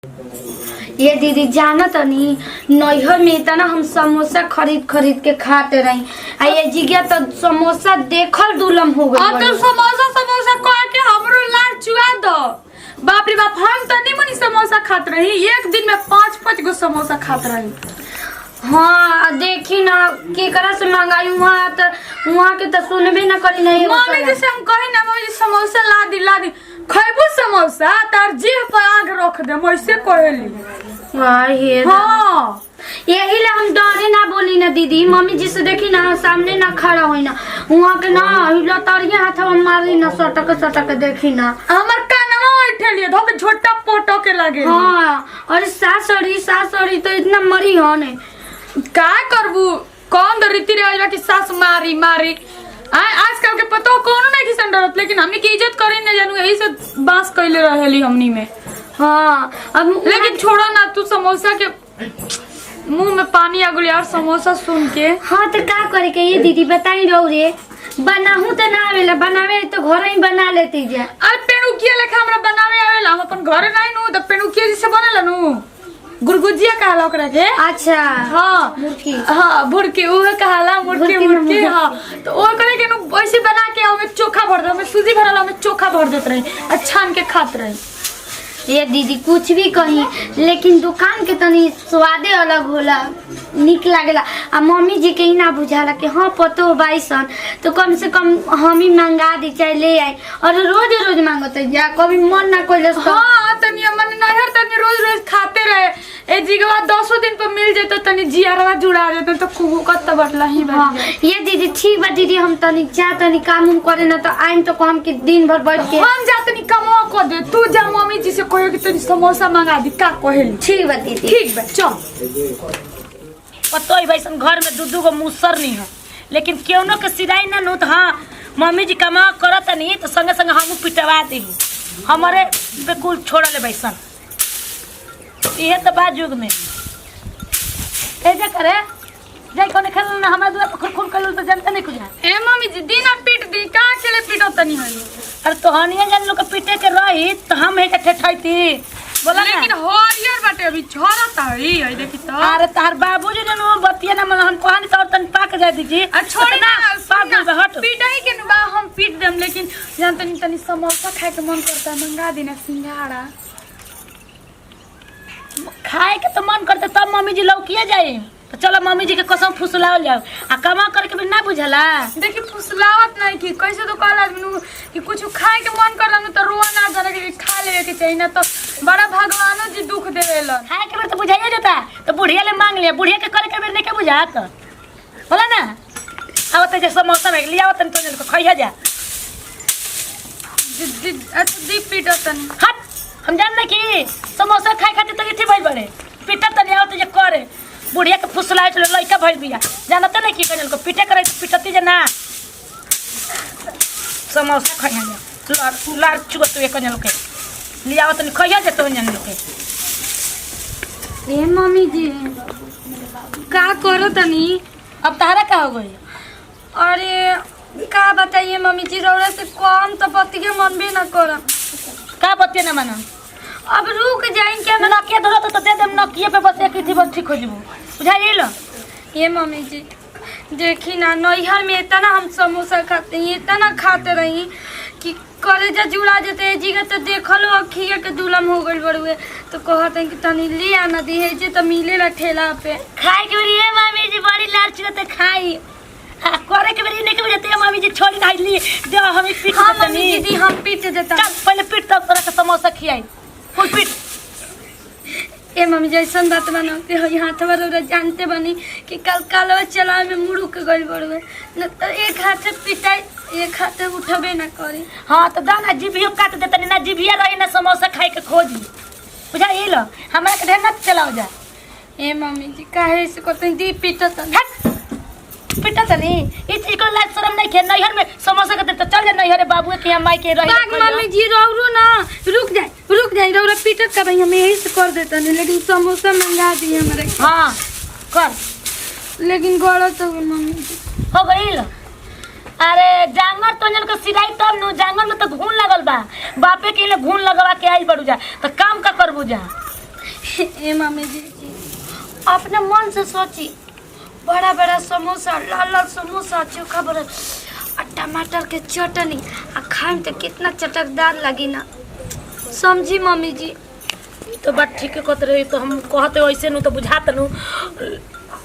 ये दीदी जाना तो नहीं नैहर में इतना हम समोसा खरीद खरीद के खाते रही आ ये जिगिया तो समोसा देखल दुलम हो गई। अब तो समोसा समोसा कह के हमरो लार चुआ दो। बाप रे बाप हम तो नहीं मनी समोसा खात रही, एक दिन में 5-5 गो समोसा खात रही। हाँ देखी ना केकरा से मंगाई वहाँ के तो सुनबे ना करी नहीं। मम्मी जैसे हम कही ना मम्मी समोसा ला दी खैबू समोसा तार जीभ पर आग रख दे वैसे कहली। हाँ यही ला हम डरे ना बोली ना दीदी। मम्मी जी से देखी ना सामने ना खड़ा हुई ना वहाँ के ना लतरिया हाथ मारी ना सटक सटक देखी ना हमर कानवा उठलिए धोके छोटा पोटो के लगे। हाँ और सासड़ी तो इतना मरी हो ने का करबू कौन रीति रिवाज बा कि सास मारी मारी आजकल के पतो कोनो नहीं किसन डरत, लेकिन हमनी की इज्जत करे न जानू यही से बास कइले रहेली हमनी में। हाँ अब लेकिन छोड़ो ना तू समोसा के मुंह में पानी आ गया यार समोसा सुन के। हाँ तो का करे के ये दीदी बताई रहो रे बनाहू तो ना आवेला बनावे तो घर ही बना लेती जा। अरे पेड़ुकिया लेखा हमरा बनावे आवेला, हम अपन घरे नहीं नु त पेड़ुकिया जैसे बनेला नु गुरगुजिया कहला ओकरा के। अच्छा हाँ मुर्की हाँ बुड़की उहे कहला मुर्की हाँ तो ओ करे के नु वैसे बना के हमें चोखा भर दे, हमें सूजी भरला हमें चोखा भर देत रही और छान के खात रही। ये दीदी कुछ भी कही लेकिन दुकान के तनी स्वादे अलग होला निक लागेला। आ मम्मी जी के ही ना बुझाला कि हाँ पतो बाईसन तो कम से कम हम ही मंगा दी चाहे ले आए और रोज रोज मांगते जा कभी मन ना कोई। हाँ तनी मन नहर तनी रोज रोज खाते रहे ए जिगवा 10 दिन पर मिल जाए तो तनी जियारवा जुड़ा जाते तो खूब कत बटला ही बन। हाँ ये दीदी ठीक बा दीदी हम तनी जा तनी काम करे ना तो आइन तो हम के दिन भर बैठ के हम जा तनी कमवा को दे तू जा मम्मी जी से कहो कि तनी समोसा मंगा दी का कहेली। ठीक बा दीदी ठीक बा चल। पतो ही भाई घर में दू गो मुसर नहीं है लेकिन क्यों न के सिराई ना नु तो हाँ मम्मी जी कमा करत नहीं तो संगे संगे हम पिटवा दी हमारे पे कुल छोड़ ले बैसन ये तो बात युग में कैसे करे जाई कोने खेल ना हमरा दुआ पर खुल कर तो जानते नहीं कुछ ए मम्मी जी दिना पीट दी का चले पीटो तनी हई। अरे तो हनिया जान लोग के पीटे के रही तो हम है के ठठाईती बोला लेकिन हरियर बाटे अभी झरत हई देखी तो। अरे तार बाबूजी ने नो बतिया ना मन हम कहनी तो तन पाक जाय दीजिए छोड़ ना पाक हट पीटही के बा हम पीट देम लेकिन जान तनी तनी समोसा खाए के मन करता मंगा देना सिंघाड़ा खाए के तो मन करते तब मम्मी जी लौकिए जाए तो चलो मम्मी जी के कसम फुसलाओ जाओ आ कमा करके भी ना बुझला। देखी फुसलावत नहीं की कैसे तो कहला कि कुछ खाए के मन करला न तो रोआ ना जाने के खा लेवे के चाहिए ना तो बड़ा भगवानो जी दुख देवेलन। खाए के बेर तो बुझाइए देता तो बुढ़िया ले मांग लिया बुढ़िया के करे के बेर नहीं के बुझात बोला ना अब तो समोसा में लिया तन तो खइया जा अच्छा दी पीटो तनी हट हम जानना कि समोसा खाए खातिर तो इठी भाई बड़े पीटा तनी आवत जे करे बुढ़िया के फुसलाए चले लइका भइल बिया जानते नहीं कि कजल को पीटे करे पीटती जे ना समोसा खाइया जा लार चुआ तो एक कजल के लिया तनी खइया जे तो जन के। ए मम्मी जी का करो तनी अब तारा का हो गई। अरे का बताइए मम्मी जी रौरा से कम तो पति के मन भी ना कर का बतिया ना माना अब रुक जाए क्या मैं नकिया धरो तो दे देम नकिया पे बस एक थी बस ठीक हो जबू बुझाइए लो। ये मम्मी जी देखी ना नैहर में इतना हम समोसा खाते हैं इतना खाते रही कि कलेजा जुड़ा जाते जी का तो देखलो अखिया के दुलम हो गई बड़ुए तो कहते हैं कि तनी ले आना दी है जे तो मिलेला ठेला पे खाए के बेरी है मम्मी जी बड़ी लाल चिरते खाई करे के बेरी नहीं के बजते मम्मी जी छोड़ी ना ली दे हम पीट हाँ मम्मी जी दी हम पीट देता चल पहले पीट तब तोरा के समोसा खियाई फुल पीट। ए मम्मी जैसा बात बना के हाथ वाला जानते बनी कि कल कालवा चला में मुड़ुक गई बड़ुए न तो एक हाथ पिटाई एक हाथ उठबे ना करी। हाँ तो दाना जीभियो काट देता ना जीभिया रही ना समोसा खाए के खोजी बुझा ये लो हमारा के ढेर ना चलाओ जा। ए मम्मी जी काहे से करते दी पीटत पिटा तनी ई चीज को लाज शर्म नहीं के नैहर में समोसा के तो चल जा नैहर बाबू के हम माई के रही बाग मम्मी जी रौरो ना रुक जाए रौरा पीटत का भाई हम यही से कर देता नहीं लेकिन समोसा मंगा दिए हमारे। हाँ कर लेकिन गलत हो गई मम्मी जी हो गई। अरे जांगर तो जन को सिराई तब नु जांगर में तो घून लगल बा बापे के लिए घून लगवा के आई बड़ू जा तो काम का करबू जा ए मम्मी जी अपने मन से सोची, बड़ा बड़ा समोसा, लाल लाल समोसा, चोखा बड़ा और टमाटर के चटनी आ खाए तो कितना चटकदार लगी ना, समझी मम्मी जी। तो बात ठीक है कहते रही, तो हम कहते वैसे नु तो बुझात नु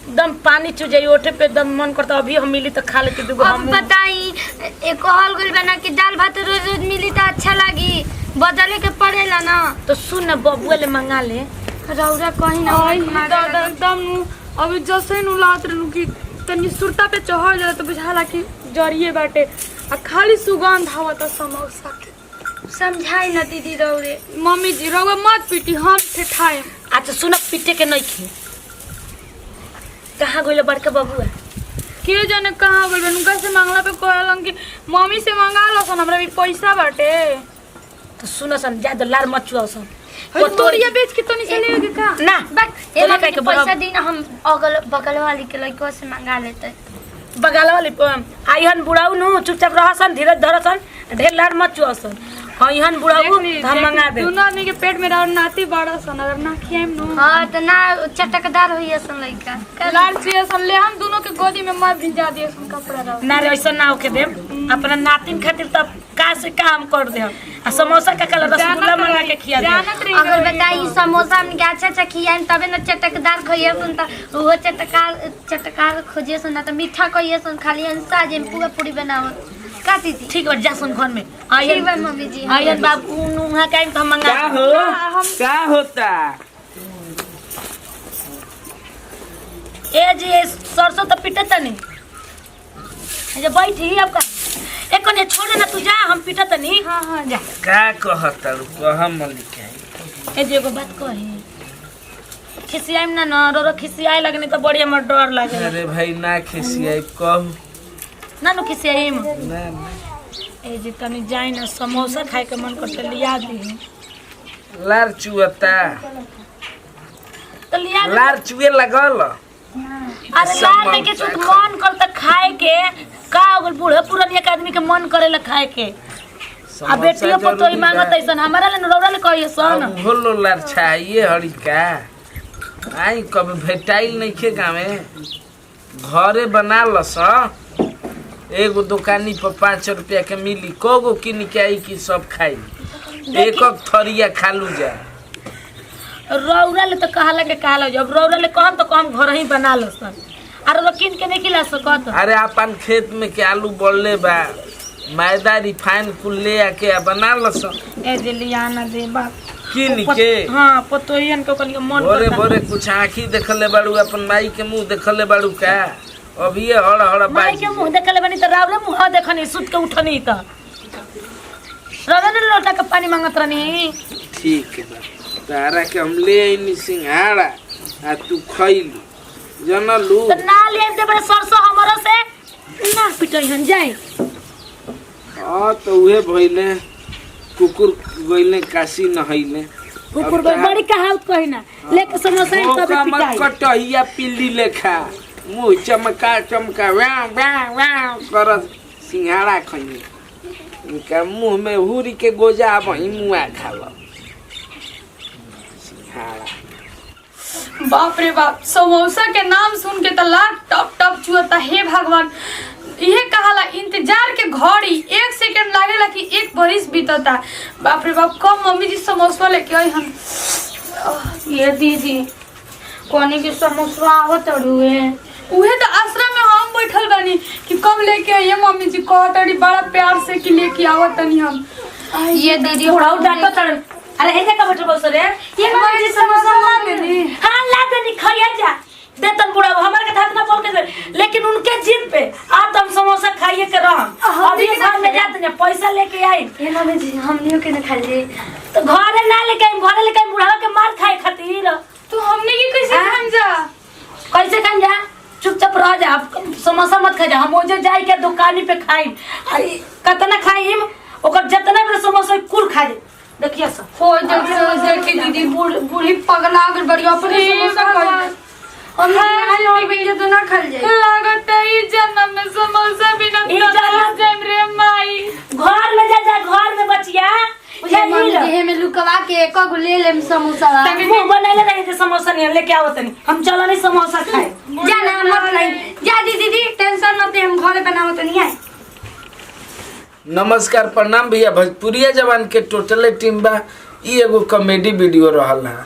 दम पानी चू जाई ओठे पे, दम मन करता अभी हम मिली तो खा लेती दूगो। अब बताई एक कहल गइल बना कि दाल भात रोज रोज मिली तो अच्छा लगी, बदले के पड़ेला ना। तो सुन ना बबुआ ले मंगा ले, रौरा कहीं ना एकदम अभी जैसे नु लात रहनु कि तनी सुरता पे चढ़ जाए तो बुझाला कि जरिए बाटे आ खाली सुगंध आवत समोसा के। समझाई ना दीदी रौरे। मम्मी जी रउआ मत पीटी, हम से खाए। अच्छा सुन पीटे के नहीं खी, कहाँ गइल बड़का बबुआ? के जाने कहाँ गइल बन, उनका से मांगला पे कहलन कि मम्मी से मंगा लो सन, हमरा भी पैसा बाटे। तो सुन सन ज्यादा लार मत चुआओ सन, तो तोरिया बेच के तो नहीं चले के का ना बस ए मम्मी के पैसा दी ना, हम अगल बगल वाली के लड़का से मंगा लेते। बगाल वाली आइहन बुढ़ाऊ नु चुपचाप रह सन, धीरज धर सन, ढेर लार मत चुआओ सन। हाँ इहन बुढ़ाऊ हम मंगा दे। दोनों आदमी के पेट में रह नाती बड़ा सन, अगर ना खियाम नु हां तो ना चटकदार होई सन लड़का। लाल से सन ले हम दोनों के गोदी में मत भिजा दिए सन कपड़ा रह ना रे ऐसा ना होके दे, अपना नातिन खातिर तब का से काम कर दे। आ समोसा का कल रसगुल्ला मंगा के खिया दे। अगर बताई समोसा हम के अच्छा अच्छा खियाएं तबे ना चटकदार खइए सुन, त वो चटकार खोजिए सुन ना तो मीठा कहिए सुन, खाली अंसा जे पूरा पूरी बनाओ का दीदी। ठीक बा जा सुन घर में ठीक आइहन बा मम्मी जी। आइहन बाबू उहाँ काहे तो हम मंगा क्या हो क्या होता? ए जी सरसों तो पिटे तनी जे बैठी अब का एक ने छोड़े ना तू जा, हम पिटे तनी। हां हां जा। का कहता कह मलिक ए जे एगो बात कही, खिसियाम ना न रो खिसियाए लगनी तो बड़ी हमर डर लागे। अरे भाई ना खिसियाई कहू ना नु खिसियाम ना ए जे तनी जाई ना समोसा खाए के मन करते लिया दी। लार चुअता, तो लिया दी। लार चुए लगल। अरे लाल में के कुछ मन करता खाए के का होगल, बूढ़े पुरानी एक आदमी के मन करेला खाए के। आ बेटियों पर तो ही मांगत ऐसन, हमारा ले रौरा ले कहिए सन। अब होलो लार चाहिए हड़िका आई कभी भेटाइल नहीं खे गावे, घरे बना लस। एगो दुकानी पर 5 रुपया के मिली, कोगो किन के आई कि सब खाई, एक थरिया खालू जा। रौरा ले तो कहला के कहला, जब रौरा ले कहम तो कहम घर ही बना लो सन। अरे किन के नहीं खिला सकत। अरे अपन खेत में के आलू बढ़ले बा, मैदा रिफाइन कुल ले आके बना लस। ए जे लिया ना दे बाप किन के हां पतोहियन के कनी मन बोरे करता। बोरे कुछ आँखी देखले बाड़ू, अपन माई के मुंह देखले बाड़ू का? अभी ये हड़ हड़ माई बाजी के मुंह देखले बनी तो रावले मुंह देखनी, सुत के उठनी त रवे ने लोटा के पानी मांगत रहनी। ठीक है तारा के हम ले आईनी सिंघाड़ा आ तू खइलू जनलू। तो ना ले दे बड़े सरसों हमरो से ना पिटइहन जाई। हां तो उहे भइले कुकुर गइले काशी नहइले। कुकुर बड़ी कहावत कही ना, लेके समोसा ही सब पिटाई। कटहिया पिल्ली लेखा मुंह चमका चमका वाव वाव वाव करत सिंघाड़ा खइले। इनका मुंह में हुरी के गोजा वही मुआ खाला सिंघाड़ा। बाप रे बाप, समोसा के नाम सुन के तो लाट टप टप चुअता। हे भगवान, इहे कहाला इंतजार के घड़ी 1 सेकंड लागेला कि 1 बरिस बीतता। बाप रे बाप, कब मम्मी जी समोसा लेके आई हम। ये दीदी कोनी के समोसा आवत रुए, उहे तो आश्रम में हम बैठल बानी कि कब लेके आइए मम्मी जी, कहतड़ी बड़ा प्यार से कि लेके आवत तनी हम। ये दीदी थोड़ा डांटो तड़। अरे हे का बैठो बस रे, ये मम्मी जी समोसा ला देनी। हां ला देनी, खइया जा दे तन बुढ़ा हमार के हाथ ना बोल के दे, लेकिन उनके जिद पे आज हम समोसा खाइए के रह। अभी घर में जाते हैं पैसा लेके आई। ये मम्मी जी हम लियो के ना खा ले, तो घरे ना लेके आई, घरे लेके आई बुढ़ा के मार खाए खातिर। तो हमने की कैसे खान जा? कैसे खान जा? चुपचाप रह जा, समोसा मत खा जा। हम ओजे जाई के दुकानी पे खाई, कतना खाईम ओकर जतना भी समोसा कुल खा दे। देखिए सब हो जैसे कि दीदी बूढ़ी पगला गई बड़ी अपने समोसा खाई। हम और भी तो ना खा ले। लागत है ई जन्म में समोसा बिना ई जन्म जम रे माई। घर में जा जा, घर में बचिया बुझा मम्मी ली जी में लुकवा के एको गो ले लेम समोसा मुंह बनैले रहे थे समोसा नहीं लेके आओ तनी हम चलो नहीं समोसा खाए जाना मत लाई जा दीदी टेंशन मत ले हम घरे बनावत नहीं है। नमस्कार प्रणाम भैया भोजपुरिया जवान के टोटल टीम बा। ई एगो कॉमेडी वीडियो रहल है।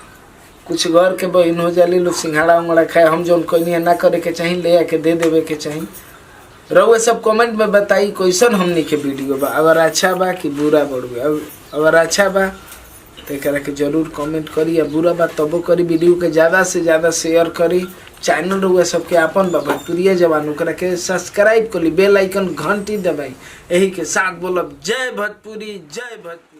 कुछ घर के बहन हो जाली लोग सिंघाड़ा उंगड़ा खाए हम जौन कोई ना करे के चाहिए ले आके दे देवे के चाहिए। रउआ सब कमेंट में बताई कैसन हमनी के वीडियो बा, अगर अच्छा बा कि बुरा बड़ुए। अगर अच्छा बा तो एकरा के जरूर कमेंट करी, या बुरा बा तबो करी। वीडियो के ज़्यादा से ज़्यादा शेयर करी। चैनल रउआ सबके आपन बा भोजपुरिया जवान, ओकरा के सब्सक्राइब करी, बेल आइकन घंटी दबाई। यही के साथ बोलब जय भोजपुरी जय भोजपुरी।